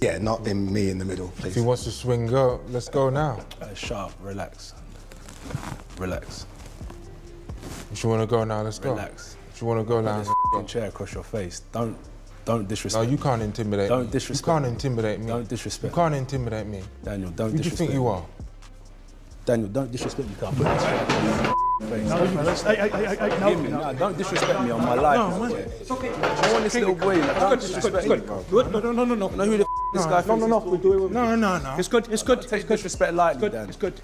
Yeah, not in me in the middle, please. If he wants to swing, go. Let's go now. Shut up, relax. Relax. If you want to go now, let's go. Relax. If you want to go now, let's go. Chair across your face. Don't disrespect. No, you can't intimidate me. Don't disrespect. You can't intimidate me. Don't disrespect. You can't intimidate me. Daniel, don't Who do you disrespect. think you are? Daniel, don't disrespect me. Can't put this chair across your face. No, Don't disrespect me on my life. No, man. It's okay. I want this little boy. Don't disrespect me. Good. No. Know who the this guy thinks. No. It's good. Don't take disrespect lightly, Dan. It's good.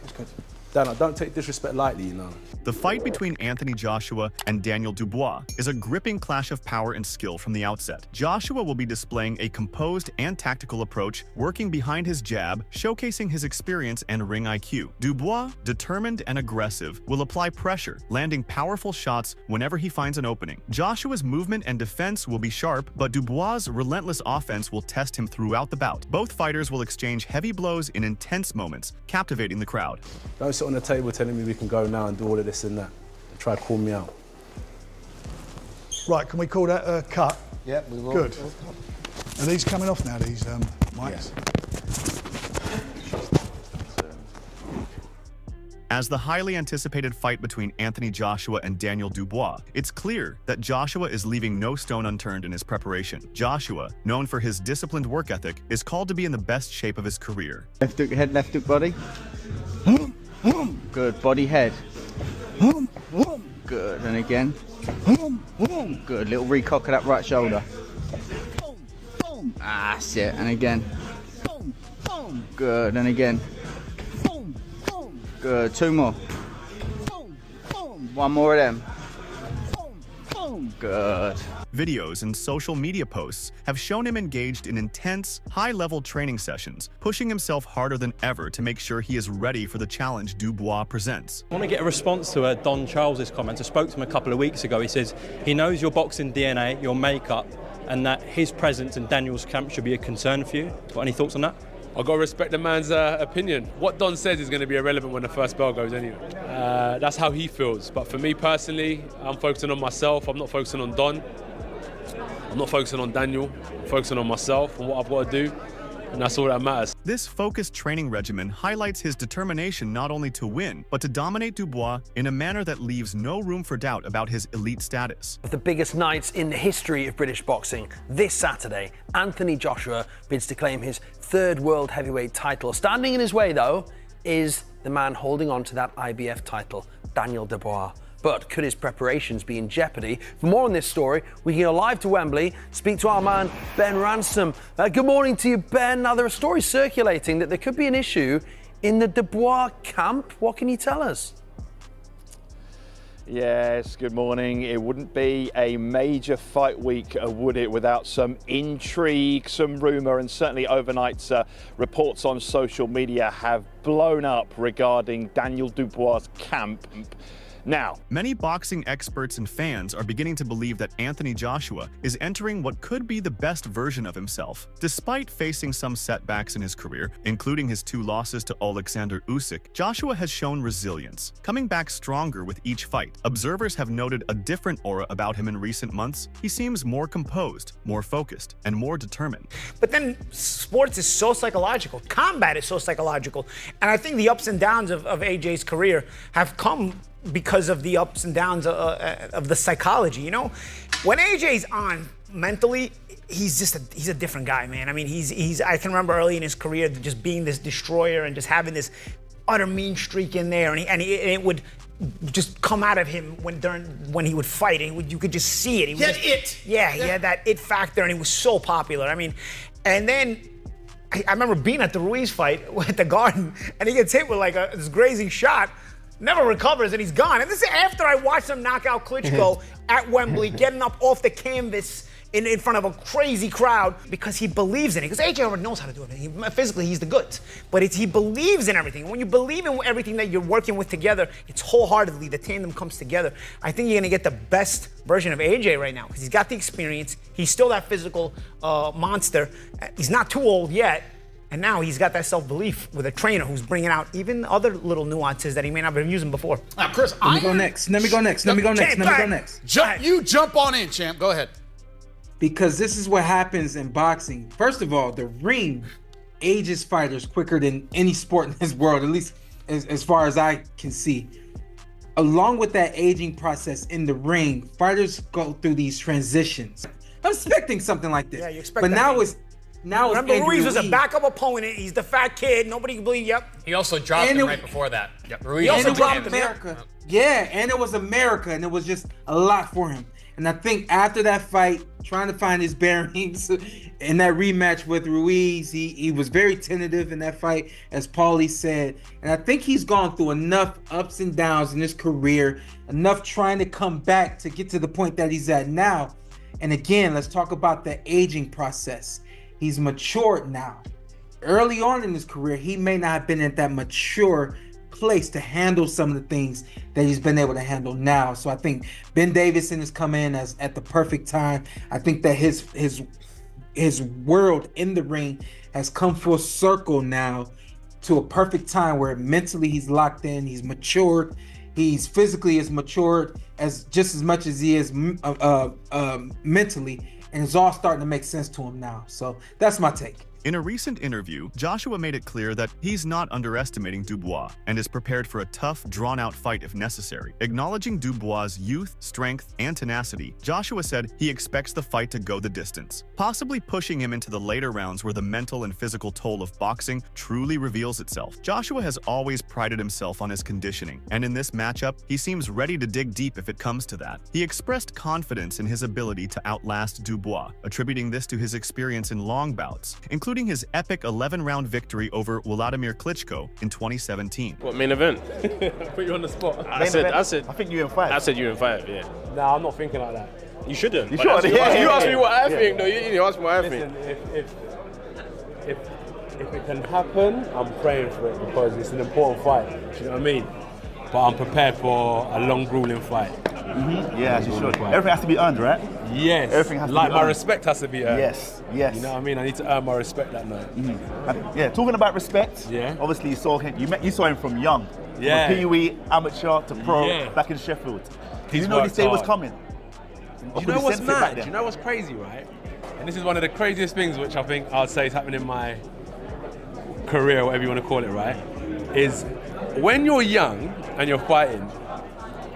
Dan, don't take disrespect lightly, you know. The fight between Anthony Joshua and Daniel Dubois is a gripping clash of power and skill from the outset. Joshua will be displaying a composed and tactical approach, working behind his jab, showcasing his experience and ring IQ. Dubois, determined and aggressive, will apply pressure, landing powerful shots whenever he finds an opening. Joshua's movement and defense will be sharp, but Dubois' relentless offense will test him throughout the bout. Both fighters will exchange heavy blows in intense moments, captivating the crowd. Don't sit on the table telling me we can go now and do all of this and that. Try to call me out. Right, can we call that a cut? Yeah, we will. Good. Are these coming off now, these mics? As the highly anticipated fight between Anthony Joshua and Daniel Dubois, it's clear that Joshua is leaving no stone unturned in his preparation. Joshua, known for his disciplined work ethic, is called to be in the best shape of his career. Left hook head, left hook body. Good, body head. Good, and again. Good, little recock of that right shoulder. That's it, and again. Good, and again. Good, two more. One more of them. Good. Videos and social media posts have shown him engaged in intense, high-level training sessions, pushing himself harder than ever to make sure he is ready for the challenge Dubois presents. I want to get a response to Don Charles's comments. I spoke to him a couple of weeks ago. He says he knows your boxing DNA, your makeup, and that his presence in Daniel's camp should be a concern for you. Got any thoughts on that? I've got to respect the man's opinion. What Don says is going to be irrelevant when the first bell goes anyway. That's how he feels. But for me personally, I'm focusing on myself. I'm not focusing on Don. I'm not focusing on Daniel. I'm focusing on myself and what I've got to do. And that's all that matters. This focused training regimen highlights his determination not only to win, but to dominate Dubois in a manner that leaves no room for doubt about his elite status. Of the biggest nights in the history of British boxing, this Saturday, Anthony Joshua bids to claim his third world heavyweight title. Standing in his way, though, is the man holding on to that IBF title, Daniel Dubois. But could his preparations be in jeopardy? For more on this story, we can go live to Wembley, speak to our man, Ben Ransom. Good morning to you, Ben. Now, there are stories circulating that there could be an issue in the Dubois camp. What can you tell us? Yes, good morning. It wouldn't be a major fight week, would it, without some intrigue, some rumour, and certainly overnight reports on social media have blown up regarding Daniel Dubois' camp. Now, many boxing experts and fans are beginning to believe that Anthony Joshua is entering what could be the best version of himself. Despite facing some setbacks in his career, including his 2 losses to Alexander Usyk, Joshua has shown resilience, coming back stronger with each fight. Observers have noted a different aura about him in recent months. He seems more composed, more focused, and more determined. But then sports is so psychological. Combat is so psychological. And I think the ups and downs of AJ's career have come because of the ups and downs of the psychology, you know? When AJ's on mentally, he's a different guy, man. I mean, I can remember early in his career just being this destroyer and just having this utter mean streak in there, and it would just come out of him when he would fight. You could just see it. He had that it factor, and he was so popular. I mean, and then I remember being at the Ruiz fight at the Garden, and he gets hit with like this grazing shot, never recovers, and he's gone. And this is after I watched him knock out Klitschko at Wembley, getting up off the canvas in front of a crazy crowd because he believes in it. Because AJ already knows how to do it. Physically, he's the goods. But he believes in everything. When you believe in everything that you're working with together, it's wholeheartedly, the tandem comes together. I think you're going to get the best version of AJ right now because he's got the experience. He's still that physical monster. He's not too old yet. And now he's got that self-belief with a trainer who's bringing out even other little nuances that he may not have been using before. Now, Chris, Let me go next. You jump on in, champ. Go ahead. because this is what happens in boxing. First of all, the ring ages fighters quicker than any sport in this world, at least as far as I can see. Along with that aging process in the ring, fighters go through these transitions. I'm expecting something like this. Yeah, you expect but that. now Remember, it's Ruiz was a Ruiz. backup opponent. He's the fat kid. Nobody can believe. Yep. He also dropped him right before that. Yep. Ruiz He also also dropped dropped him. America. Yeah, and it was America, and it was just a lot for him. And I think after that fight, trying to find his bearings in that rematch with Ruiz, he was very tentative in that fight, as Paulie said. And I think he's gone through enough ups and downs in his career, enough trying to come back to get to the point that he's at now. And again, let's talk about the aging process. He's matured now. Early on in his career, he may not have been at that mature place to handle some of the things that he's been able to handle now. So I think Ben Davison has come in at the perfect time. I think that his world in the ring has come full circle now to a perfect time where mentally he's locked in, he's matured, he's physically as matured as just as much as he is mentally, and it's all starting to make sense to him now. So that's my take. In a recent interview, Joshua made it clear that he's not underestimating Dubois and is prepared for a tough, drawn-out fight if necessary. Acknowledging Dubois' youth, strength, and tenacity, Joshua said he expects the fight to go the distance, possibly pushing him into the later rounds where the mental and physical toll of boxing truly reveals itself. Joshua has always prided himself on his conditioning, and in this matchup, he seems ready to dig deep if it comes to that. He expressed confidence in his ability to outlast Dubois, attributing this to his experience in long bouts, including his epic 11-round victory over Wladimir Klitschko in 2017. What, main event? Put you on the spot. I think you in 5. I said you in 5, yeah. Nah, I'm not thinking like that. You shouldn't. You should. You asked me what I think, though. You asked me what I think. If it can happen, I'm praying for it because it's an important fight. Do you know what I mean? But I'm prepared for a long, grueling fight. Yeah, as you should. Everything has to be earned, right? Yes. Everything has to like be my earned. respect has to be earned. Yes. You know what I mean? I need to earn my respect that night. Yeah, talking about respect, obviously you saw him from young. Yeah. From Pee-wee, amateur to pro, Yeah. back in Sheffield. He's you know this day was worked coming? Do you know what's mad? Do you know what's crazy, right? And this is one of the craziest things which I think I'd say is happening in my career, whatever you want to call it, right? Is when you're young and you're fighting,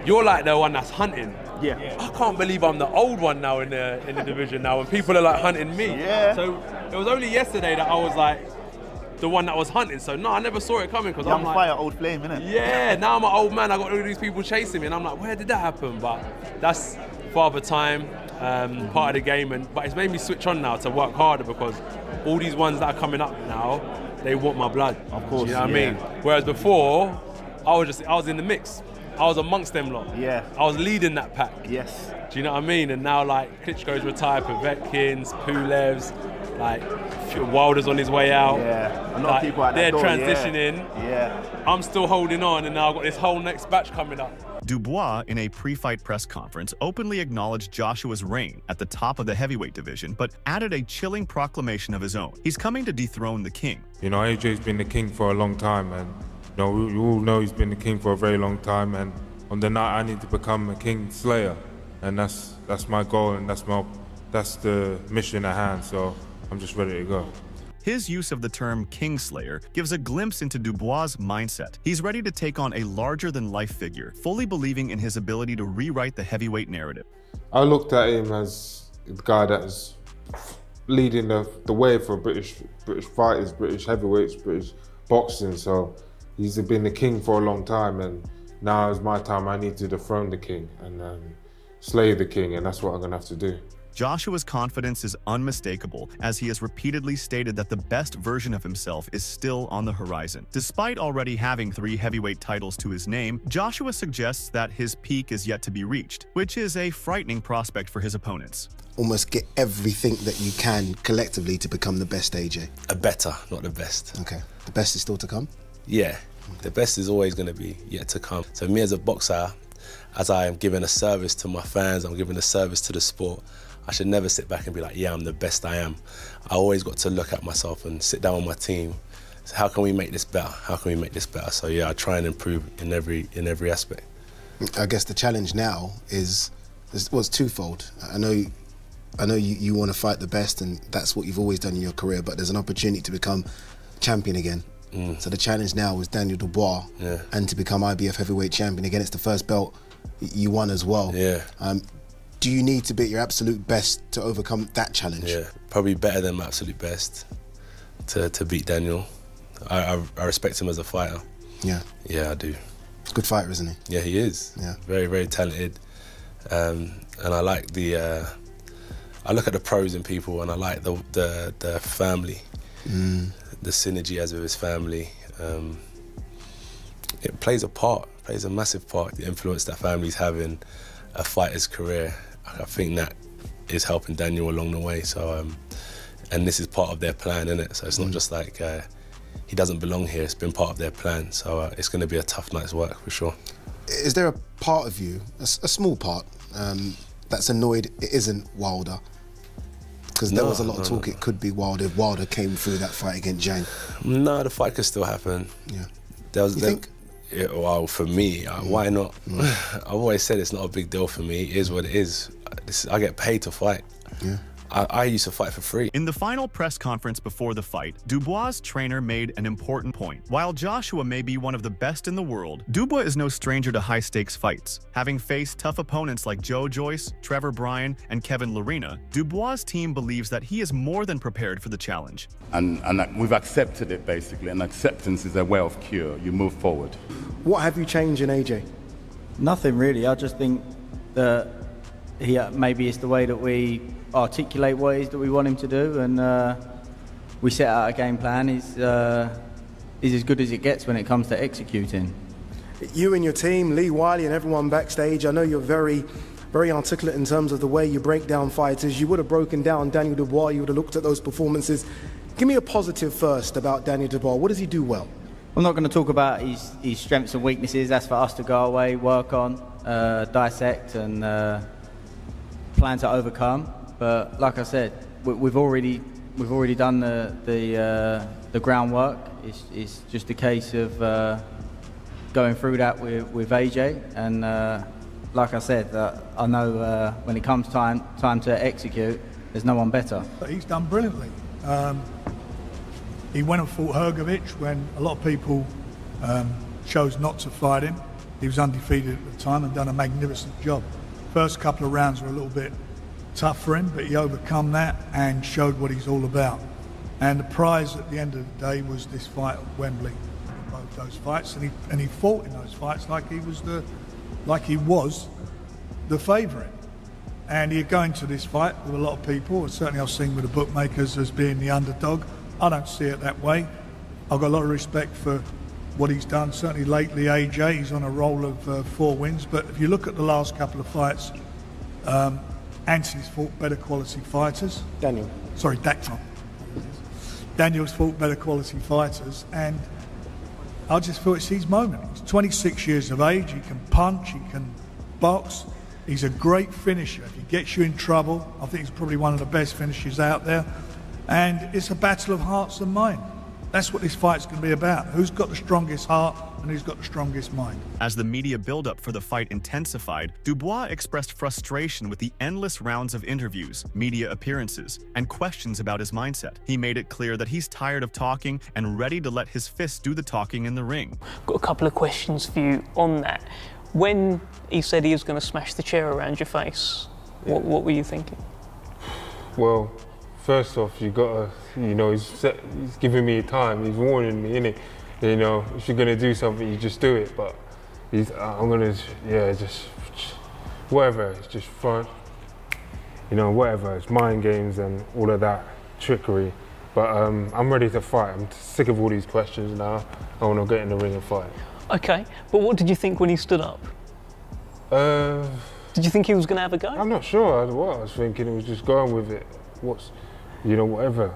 you're like the one that's hunting. Yeah. I can't believe I'm the old one now in the division now, and people are like hunting me. Yeah. So it was only yesterday that I was like the one that was hunting. So no, I never saw it coming because I'm Young like, fire, old flame, innit? yeah. Now I'm an old man. I got all these people chasing me, and I'm like, where did that happen? But that's father time, part of the game, but it's made me switch on now to work harder because all these ones that are coming up now, they want my blood. Of course. Do you know what I mean? Whereas before, I was in the mix. I was amongst them lot. Yeah. I was leading that pack. Yes. Do you know what I mean? And now like Klitschko's retired, Povetkins, Pulev's, like Wilder's on his way out. Yeah. A lot of people at that they're door, transitioning. Yeah. I'm still holding on, and now I've got this whole next batch coming up. Dubois, in a pre-fight press conference, openly acknowledged Joshua's reign at the top of the heavyweight division, but added a chilling proclamation of his own. He's coming to dethrone the king. You know, AJ's been the king for a long time, and you know, we all know he's been the king for a very long time, and on the night I need to become a king slayer, and that's my goal, and that's the mission at hand, so I'm just ready to go. His use of the term Kingslayer gives a glimpse into Dubois' mindset. He's ready to take on a larger-than-life figure, fully believing in his ability to rewrite the heavyweight narrative. I looked at him as the guy that's leading the way for British fighters, British heavyweights, British boxing, so he's been the king for a long time, and now is my time. I need to dethrone the king and slay the king, and that's what I'm gonna have to do. Joshua's confidence is unmistakable, as he has repeatedly stated that the best version of himself is still on the horizon. Despite already having 3 heavyweight titles to his name, Joshua suggests that his peak is yet to be reached, which is a frightening prospect for his opponents. Almost get everything that you can collectively to become the best, AJ. A better, not the best. Okay. The best is still to come? Yeah. The best is always going to be yet to come. So me as a boxer, as I am giving a service to my fans, I'm giving a service to the sport, I should never sit back and be like, yeah, I'm the best I am. I always got to look at myself and sit down with my team. So how can we make this better? How can we make this better? So yeah, I try and improve in every aspect. I guess the challenge now is twofold. I know I know you want to fight the best, and that's what you've always done in your career, but there's an opportunity to become champion again. So the challenge now is Daniel Dubois, and to become IBF heavyweight champion again. It's the first belt you won as well. Do you need to be at your absolute best to overcome that challenge? Yeah, probably better than my absolute best to beat Daniel. I respect him as a fighter. Yeah. Yeah, I do. He's a good fighter, isn't he? Yeah, he is. Yeah. Very, very talented. And I like I look at the pros in people, and I like the family, the synergy he has with his family. It plays a massive part, the influence that families have in a fighter's career. I think that is helping Daniel along the way. So, and this is part of their plan, isn't it? So it's not just like he doesn't belong here. It's been part of their plan. So it's going to be a tough night's work for sure. Is there a part of you, a small part, that's annoyed it isn't Wilder? Because there was a lot of talk it could be Wilder if Wilder came through that fight against Zhang. No, the fight could still happen. Yeah. You think? Yeah, well, for me, why not? I've always said it's not a big deal for me. It is what it is. I get paid to fight. Yeah. I used to fight for free. In the final press conference before the fight, Dubois' trainer made an important point. While Joshua may be one of the best in the world, Dubois is no stranger to high-stakes fights. Having faced tough opponents like Joe Joyce, Trevor Bryan, and Kevin Lerena, Dubois' team believes that he is more than prepared for the challenge. And we've accepted it, basically, and acceptance is a way of cure. You move forward. What have you changed in AJ? Nothing really. I just think that maybe it's the way that we articulate what it is that we want him to do, and we set out a game plan. Is as good as it gets when it comes to executing. You and your team, Lee Wiley and everyone backstage, I know you're very, very articulate in terms of the way you break down fighters. You would have broken down Daniel Dubois, you would have looked at those performances. Give me a positive first about Daniel Dubois. What does he do well? I'm not going to talk about his strengths and weaknesses. That's for us to go away, work on, dissect, and plan to overcome. But like I said, we've already done the groundwork. It's just a case of going through that with AJ. And like I said, I know when it comes time to execute, there's no one better. But he's done brilliantly. He went and fought Hrgovic when a lot of people chose not to fight him. He was undefeated at the time and done a magnificent job. First couple of rounds were a little bit tough for him, but he overcome that and showed what he's all about. And the prize at the end of the day was this fight at Wembley. Both those fights, and he fought in those fights like he was the favourite. And he'd go into this fight with a lot of people, certainly I've seen with the bookmakers as being the underdog. I don't see it that way. I've got a lot of respect for what he's done. Certainly lately, AJ, he's on a roll of 4 wins. But if you look at the last couple of fights, Anthony's fought better quality fighters. Daniel's fought better quality fighters, and I just feel it's his moment. He's 26 years of age, he can punch, he can box, he's a great finisher. If he gets you in trouble, I think he's probably one of the best finishers out there, and it's a battle of hearts and minds. That's what this fight's going to be about. Who's got the strongest heart and who's got the strongest mind? As the media buildup for the fight intensified, Dubois expressed frustration with the endless rounds of interviews, media appearances, and questions about his mindset. He made it clear that he's tired of talking and ready to let his fists do the talking in the ring. Got a couple of questions for you on that. When he said he was going to smash the chair around your face, what were you thinking? Well, first off, you gotta, he's giving me time, he's warning me, innit? If you're gonna do something, you just do it. But I'm gonna, just whatever, it's just fun. Whatever, it's mind games and all of that trickery. But I'm ready to fight. I'm sick of all these questions now. I wanna get in the ring and fight. Okay, but what did you think when he stood up? Did you think he was gonna have a go? I'm not sure what I was thinking. He was just going with it. Whatever.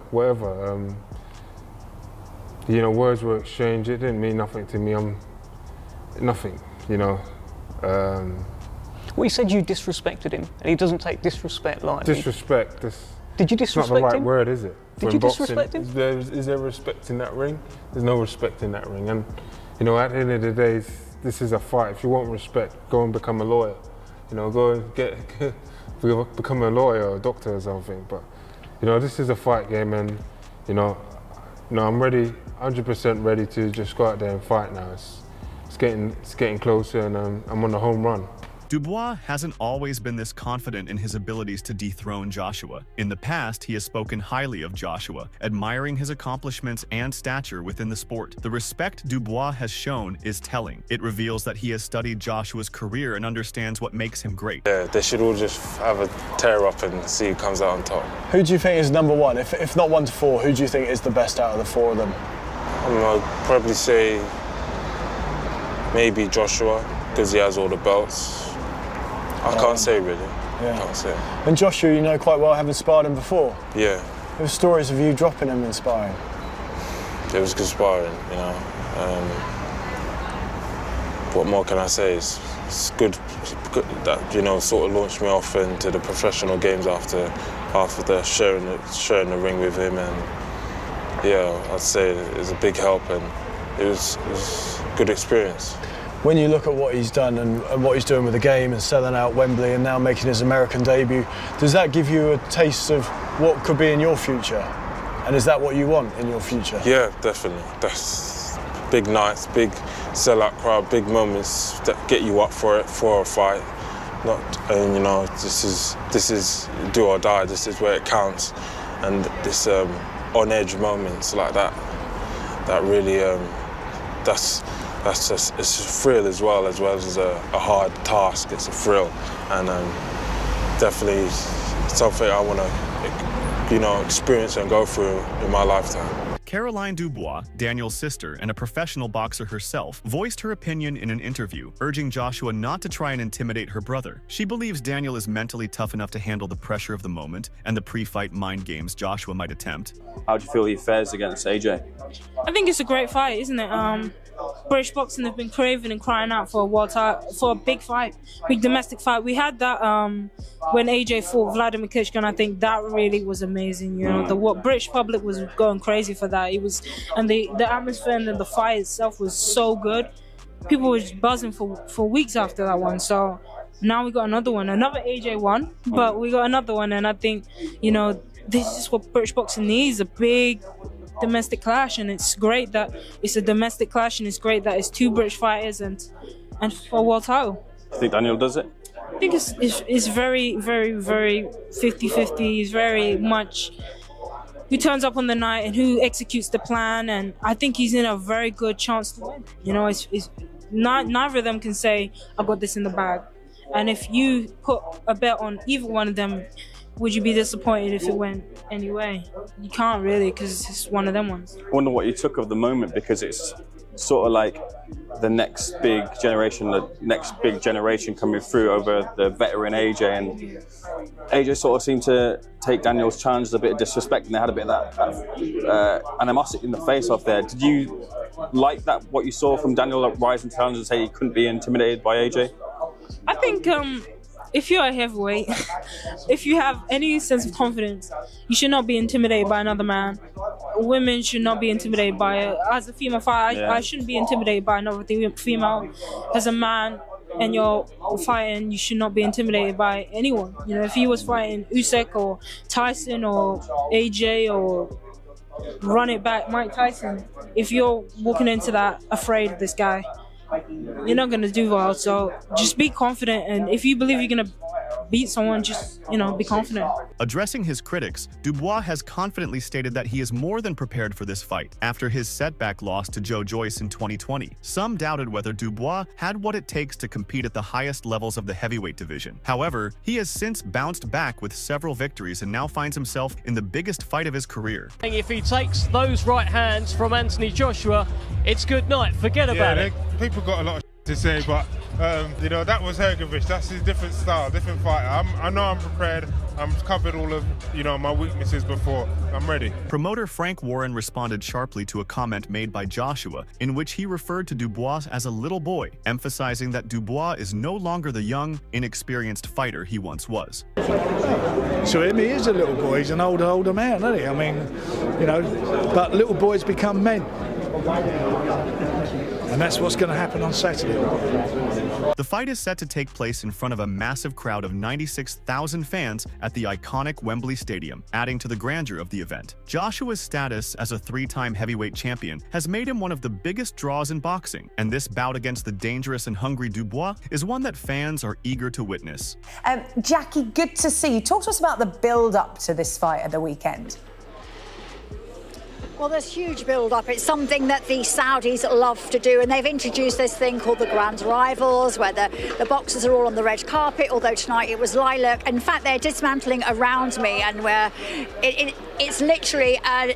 Words were exchanged. It didn't mean nothing to me. Nothing. Well, you said you disrespected him, and he doesn't take disrespect lightly. Disrespect. Did you disrespect him? It's not the right word, is it? Did you disrespect him? Is there respect in that ring? There's no respect in that ring. And at the end of the day, this is a fight. If you want respect, go and become a lawyer. Go and become a lawyer or a doctor or something. But you know, this is a fight game, and you know, I'm ready, 100% ready to just go out there and fight now. It's getting closer, and I'm on the home run. Dubois hasn't always been this confident in his abilities to dethrone Joshua. In the past, he has spoken highly of Joshua, admiring his accomplishments and stature within the sport. The respect Dubois has shown is telling. It reveals that he has studied Joshua's career and understands what makes him great. Yeah, they should all just have a tear up and see who comes out on top. Who do you think is number one? If not 1 to 4, who do you think is the best out of the 4 of them? I'd probably say maybe Joshua, because he has all the belts. I can't say really. Yeah. I can't say. And Joshua, you know quite well, having sparred him before. Yeah. There were stories of you dropping him in sparring. It was good sparring, you know. What more can I say? It's good that, you know, sort of launched me off into the professional games after sharing the ring with him, and yeah, I'd say it was a big help, and it was a good experience. When you look at what he's done and what he's doing with the game and selling out Wembley and now making his American debut, does that give you a taste of what could be in your future? And is that what you want in your future? Yeah, definitely. That's big nights, big sellout crowd, big moments that get you up for a fight. And you know, this is do or die. This is where it counts. And this on edge moments like that really it's a thrill as well as a hard task. It's a thrill, and definitely something I want to, you know, experience and go through in my lifetime. Caroline Dubois, Daniel's sister and a professional boxer herself, voiced her opinion in an interview, urging Joshua not to try and intimidate her brother. She believes Daniel is mentally tough enough to handle the pressure of the moment and the pre-fight mind games Joshua might attempt. How do you feel he fares against AJ? I think it's a great fight, isn't it? British boxing have been craving and crying out for a big fight, big domestic fight. We had that when AJ fought Vladimir Klitschko, and I think that really was amazing. You know, the British public was going crazy for that. It was, and the atmosphere and the fight itself was so good. People were just buzzing for weeks after that one. So now we got another one, another AJ one, but we got another one, and I think, you know, this is what British boxing needs: a big domestic clash, and it's great that it's a domestic clash, and it's great that it's 2 British fighters and for a world title. You think Daniel does it? I think it's very, very, very 50-50. It's very much who turns up on the night and who executes the plan, and I think he's in a very good chance to win. You know, it's neither of them can say, I got this in the bag. And if you put a bet on either one of them, would you be disappointed if it went anyway? You can't really, because it's one of them ones. I wonder what you took of the moment, because it's sort of like the next big generation coming through over the veteran AJ, and AJ sort of seemed to take Daniel's challenge as a bit of disrespect, and they had a bit of that animosity in the face-off there. Did you like that, what you saw from Daniel rising challenge and say he couldn't be intimidated by AJ? I think if you're a heavyweight, if you have any sense of confidence, you should not be intimidated by another man. Women should not be intimidated by as a female fighter. I shouldn't be intimidated by another female. As a man and you're fighting, you should not be intimidated by anyone. You know, if he was fighting Usyk or Tyson or AJ or run it back Mike Tyson, if you're walking into that afraid of this guy, you're not going to do well. So just be confident, and if you believe you're going to beat someone, just, you know, be confident. Addressing his critics, Dubois has confidently stated that he is more than prepared for this fight after his setback loss to Joe Joyce in 2020. Some doubted whether Dubois had what it takes to compete at the highest levels of the heavyweight division. However, he has since bounced back with several victories and now finds himself in the biggest fight of his career. If he takes those right hands from Anthony Joshua, it's good night. Forget about it. People got a lot of to say, but you know, that was Hergovich. That's his different style, different fighter. I know I'm prepared. I'm covered all of, you know, my weaknesses before. I'm ready. Promoter Frank Warren responded sharply to a comment made by Joshua in which he referred to Dubois as a little boy, emphasizing that Dubois is no longer the young, inexperienced fighter he once was. So him, he is a little boy. He's an older man, isn't he? I mean, you know, but little boys become men. And that's what's going to happen on Saturday. The fight is set to take place in front of a massive crowd of 96,000 fans at the iconic Wembley Stadium, adding to the grandeur of the event. Joshua's status as a 3-time heavyweight champion has made him one of the biggest draws in boxing, and this bout against the dangerous and hungry Dubois is one that fans are eager to witness. Jackie, good to see you. Talk to us about the build-up to this fight at the weekend. Well, there's huge build-up. It's something that the Saudis love to do, and they've introduced this thing called the Grand Rivals, where the boxers are all on the red carpet, although tonight it was lilac. In fact, they're dismantling around me, and where it's literally a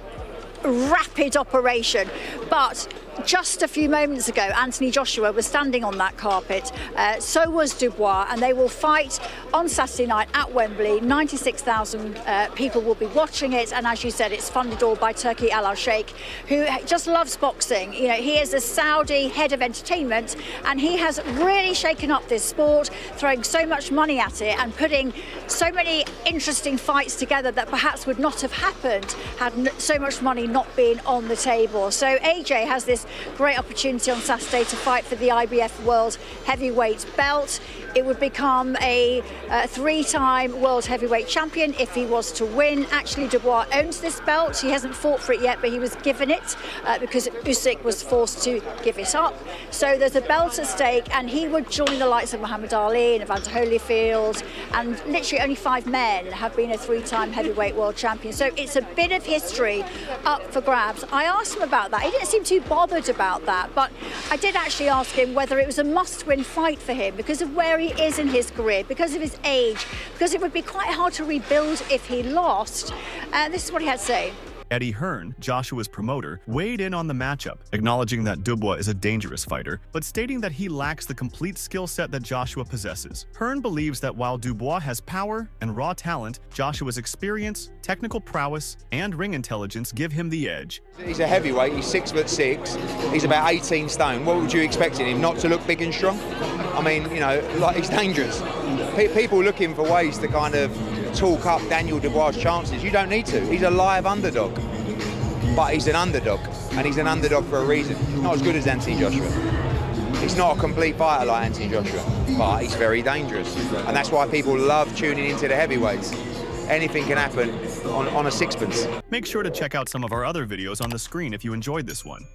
rapid operation. But just a few moments ago, Anthony Joshua was standing on that carpet. So was Dubois, and they will fight on Saturday night at Wembley. 96,000 people will be watching it, and as you said, it's funded all by Turki Al Sheikh, who just loves boxing. You know, he is a Saudi head of entertainment, and he has really shaken up this sport, throwing so much money at it and putting so many interesting fights together that perhaps would not have happened had so much money not been on the table. So AJ has this great opportunity on Saturday to fight for the IBF World Heavyweight belt. It would become a 3-time World Heavyweight Champion if he was to win. Actually, Dubois owns this belt. He hasn't fought for it yet, but he was given it because Usyk was forced to give it up. So there's a belt at stake, and he would join the likes of Muhammad Ali and Evander Holyfield, and literally only 5 men have been a 3-time heavyweight world champion. So it's a bit of history up for grabs. I asked him about that. He didn't seem too bothered about that, but I did actually ask him whether it was a must-win fight for him because of where he is in his career, because of his age, because it would be quite hard to rebuild if he lost. This is what he had to say. Eddie Hearn, Joshua's promoter, weighed in on the matchup, acknowledging that Dubois is a dangerous fighter, but stating that he lacks the complete skill set that Joshua possesses. Hearn believes that while Dubois has power and raw talent, Joshua's experience, technical prowess, and ring intelligence give him the edge. He's a heavyweight, he's 6'6", he's about 18 stone. What would you expect in him? Not to look big and strong? I mean, you know, like, he's dangerous. People looking for ways to kind of talk up Daniel Dubois' chances. You don't need to. He's a live underdog. But he's an underdog, and he's an underdog for a reason. He's not as good as Anthony Joshua. He's not a complete fighter like Anthony Joshua, but he's very dangerous. And that's why people love tuning into the heavyweights. Anything can happen on a sixpence. Make sure to check out some of our other videos on the screen if you enjoyed this one.